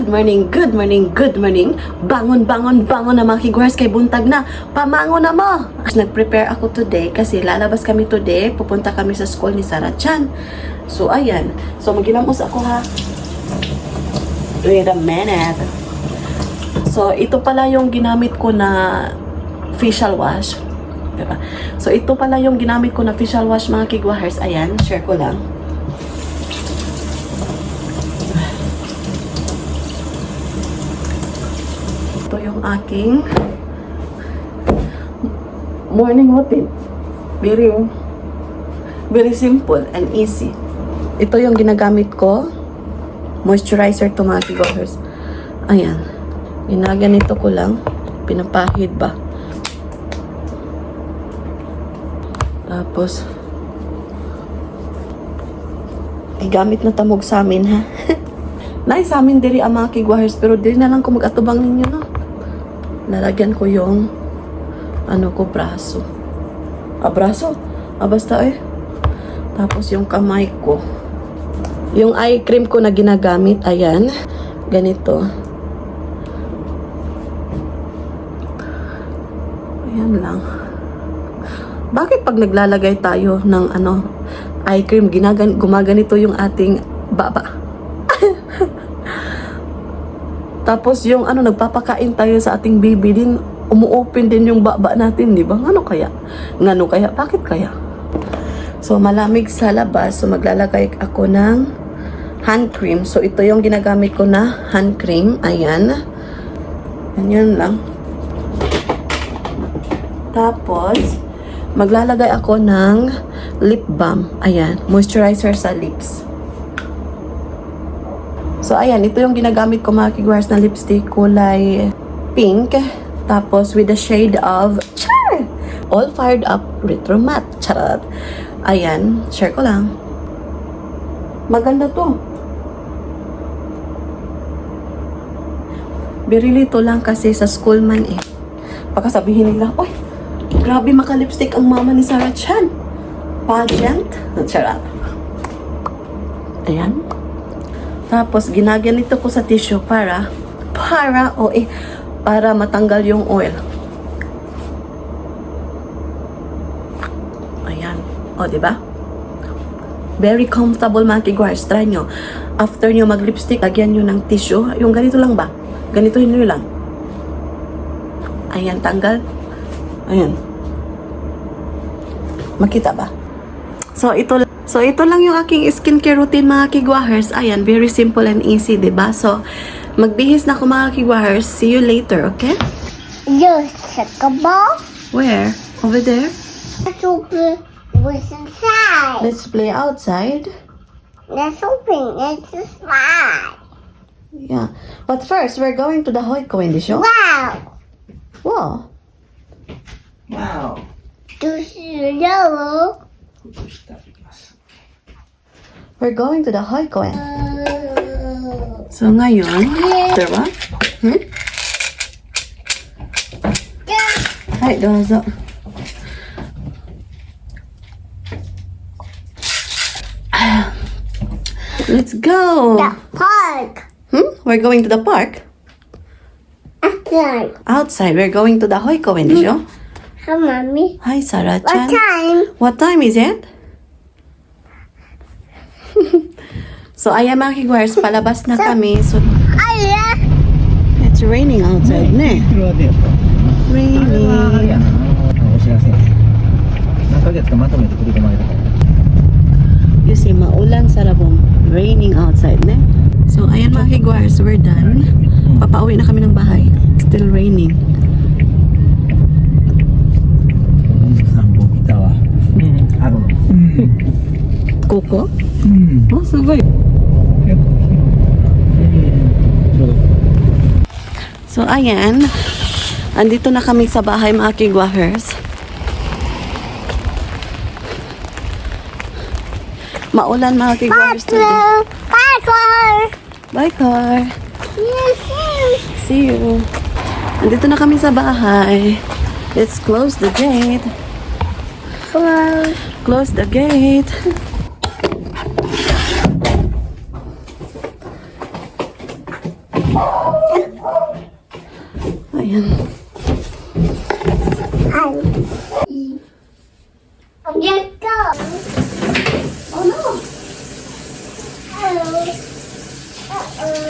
Good morning, good morning, good morning. Bangon, bangon, bangon na mga kiguars, kay buntag na. Pamangon na mo. Nag-prepare ako today kasi lalabas kami today. Pupunta kami sa school ni Sarah Chan. So, ayan. So, magilamos ako ha. Wait a minute. So, ito pala yung ginamit ko na facial wash. Diba? So, ito pala yung ginamit ko na facial wash mga kiguars. Ayan, share ko lang. Ito yung aking morning routine. Very simple and easy. Ito yung ginagamit ko. Moisturizer to mga kiguars. Ayan. Ginaganito ko lang. Pinapahid ba. Tapos igamit na tamog sa amin ha. Nay sa amin diri ang mga kiguars, pero diri na lang ko mag-atubang ninyo no. Lalagyan ko yung ano ko, braso. Braso? Basta eh. Tapos yung kamay ko. Yung eye cream ko na ginagamit, ayan. Ganito. Ayan lang. Bakit pag naglalagay tayo ng ano, eye cream, gumaganito yung ating baba? Tapos yung ano, nagpapakain tayo sa ating baby din, umu-open din yung baba natin, di ba? Ngano kaya? Bakit kaya? So, malamig sa labas. So, maglalagay ako ng hand cream. So, ito yung ginagamit ko na hand cream. Ayan. Ganyan lang. Tapos, maglalagay ako ng lip balm. Ayan. Moisturizer sa lips. So, ayan. Ito yung ginagamit ko mga kiguars na lipstick. Kulay pink. Tapos, with the shade of char! All Fired Up Retro Matte. Charot. Ayan. Share ko lang. Maganda to. Birilito lang kasi sa school man eh. Baka sabihin nila, oy, grabe maka-lipstick ang mama ni Sarah Chan. Pageant. Charot. Ayan. Tapos, ginaganito ko sa tissue para matanggal yung oil. Ayan. O, diba? Very comfortable mga kiguars. Try nyo. After nyo mag-lipstick, lagyan nyo ng tissue. Yung ganito lang ba? Ganitohin nyo lang. Ayan, tanggal. Ayan. Makita ba? So, ito lang yung aking skincare routine mga kiguahers. Ayan, very simple and easy, diba? So, magbihis na ako mga kiguahers. See you later, okay? Yes, check a ball. Where? Over there? Let's open what's inside. Let's play outside. Let's open it's inside. Yeah. But first, we're going to the Hoiko in the show. Wow. Wow. Wow. This is yellow. We're going to the Hoiko. So, ngayon, diba? Ay, dozo. Let's go. The park. We're going to the park. Outside. Outside, we're going to the Hoiko in the show. Hi, mommy. Hi, Sarah What Chan. time? What time is it? So, ayan mga kiguars, palabas na kami. So, Aya. it's raining outside, ne? Raining. お知らせ。何ヶ月かまとめて振り込まれたから。 You see, maulan sa Rabong. Raining outside, ne? So, ayan mga kiguars, we're done. Papauwi na kami ng bahay. Still raining. 3本いたわ。あるの。Koko? うん。 Oh, sabay. So, ayan. Andito na kami sa bahay mga kiguahers. Maulan mga kiguahers today. Bye, car. Bye, car. Yes, yes. See you. Andito na kami sa bahay. Let's close the gate. Close. Close the gate. Ayan. Let's go. Oh no! Uh-oh.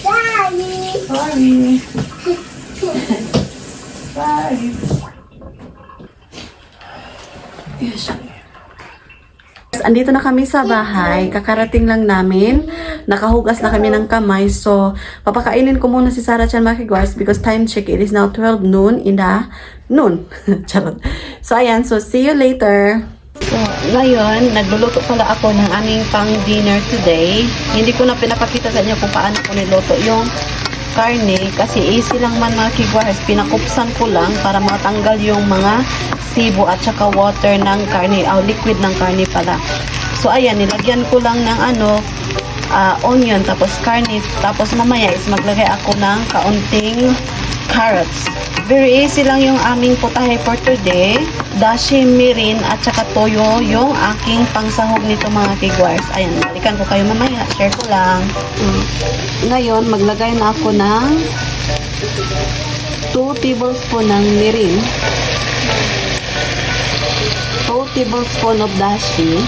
Daddy. Sorry. Sorry. Yes. Andito na kami sa bahay. Kakarating lang namin. Nakahugas na kami ng kamay. So, papakainin ko muna si Sarah Chan Makiguars because time check, it is now 12 noon in the noon. Charot. So, ayan. So, see you later. So, ngayon, nagluluto pala ako ng aming pang-dinner today. Hindi ko na pinapakita sa inyo kung paano ko niluto yung karne kasi easy lang man mga kiguars. Pinakupsan ko lang para matanggal yung mga sibo at saka water ng karne, liquid ng karne pala. So ayan, nilagyan ko lang ng onion tapos karne, tapos mamaya is maglagay ako ng kaunting carrots. Very easy lang yung aming putahe for today. Dashi, mirin at saka toyo yung aking pangsahog nito mga kiguars. Ayan, balikan ko kayo mamaya, share ko lang. Ngayon, maglagay na ako ng 2 tablespoon ng mirin, 2 tablespoon of dashi,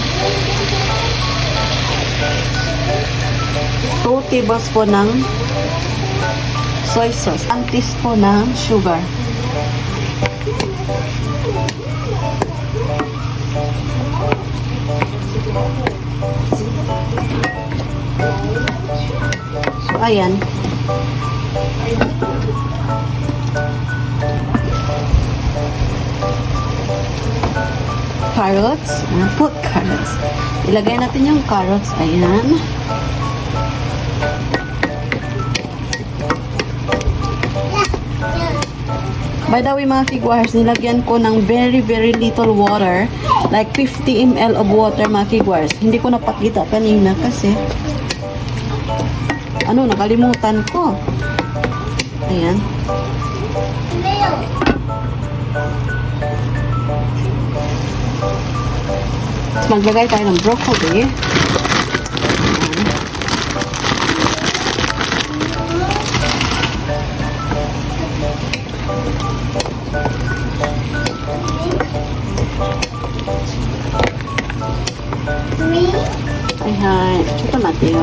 2 tablespoon ng soy sauce, 1 teaspoon ng sugar. So, ayan. Carrots. Put carrots. Ilagay natin yung carrots. Ayan. By the way, mga kiguars, nilagyan ko ng very, very little water. Like 50 ml of water, mga kiguars. Hindi ko napakita kanina kasi nakalimutan ko. Ayan. Maglagay tayo ng broccoli. Ayan. Ito natin,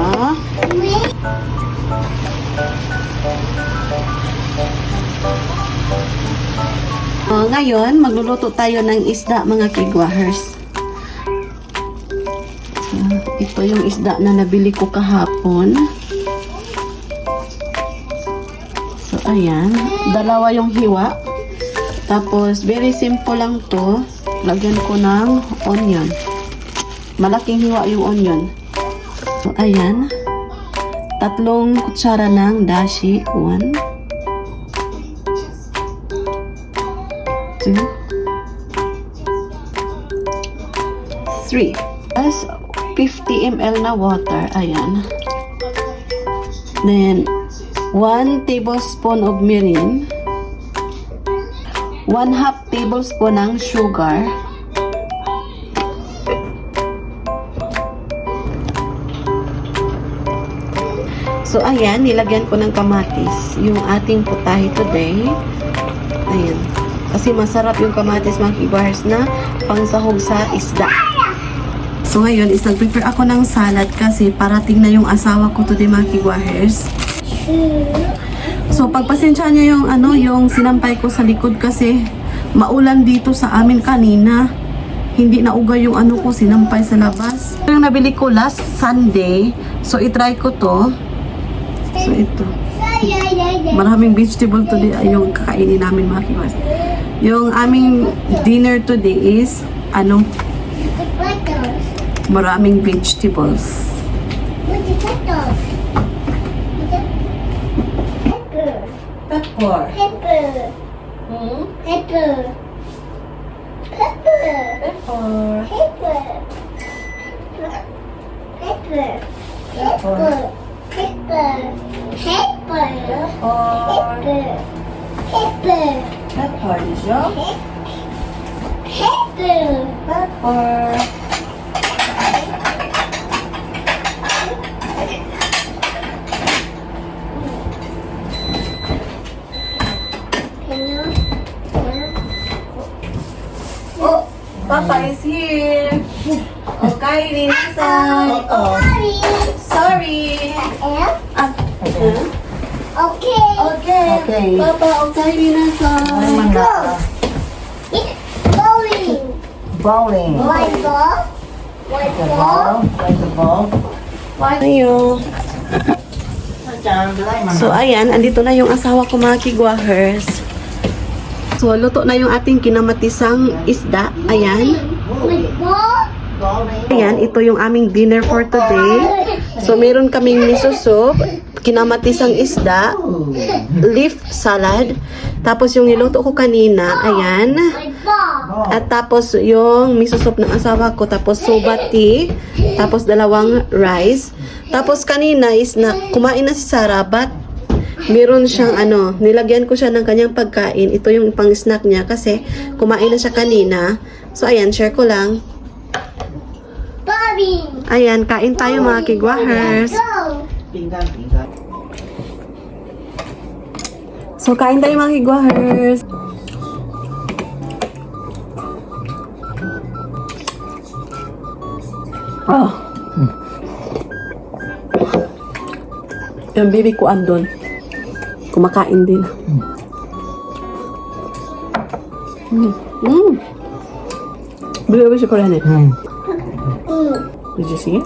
ngayon, magluluto tayo ng isda, mga kigwahers. Ito yung isda na nabili ko kahapon. So, ayan. Dalawa yung hiwa. Tapos, very simple lang to. Lagyan ko ng onion. Malaking hiwa yung onion. So, ayan. 3 kutsara ng dashi. 1, 2, 3. Plus 50 ml na water. Ayan. Then, 1 tablespoon of mirin. 1/2 tablespoon ng sugar. So, ayan, nilagyan ko ng kamatis. Yung ating putahe today. Ayan. Kasi masarap yung kamatis, mga kibahers, na pangsahog sa isda. So, ngayon is nag-prepare ako ng salad kasi parating na yung asawa ko today, mga kibahers. So, pagpasensya niyo yung yung sinampay ko sa likod kasi maulan dito sa amin kanina. Hindi nauga yung ko sinampay sa labas. Ito yung nabili ko last Sunday. So, itry ko to. So, ito. Maraming vegetable today yung kakainin namin, mga kibahers. Yung aming dinner today is maraming vegetables. Pepper. Pepper. Hmm? Pepper. Pepper. Pepper. Pepper. Pepper. Pepper. Pepper. Pepper. Pepper. Pepper. Pepper, diyo? Pepper. Pepper. Papa is here. Okay, Nina-san. Oh, Sorry. sorry. And Ah, okay. okay. Okay. Papa, okay, Nina-san. Go. It's bowling. Bowling. White ball. White The ball. ball. Like the ball. Ayo. So, ayan, andito na yung asawa ko, mga kigwahers. So, luto na yung ating kinamatisang isda. Ayan. White ball. Ayan, ito yung aming dinner for today. So, meron kaming miso soup, kinamatisang isda, leaf salad, tapos yung niluto ko kanina, ayan. White ball. At tapos yung miso soup ng asawa ko, tapos soba tea, tapos dalawang rice. Tapos kanina is na kumain na si Sarah, but meron siyang nilagyan ko siya ng kanyang pagkain. Ito yung pang snack niya kasi kumain na siya kanina. So ayan, share ko lang. Bobby. Ayan, kain tayo mga kigwahers. Go. Pinggan, pinggan. So kain tayo mga kigwahers. Oh. Yung baby ko andun. Kumakain din. Bili siya ko rin eh. Did you see it?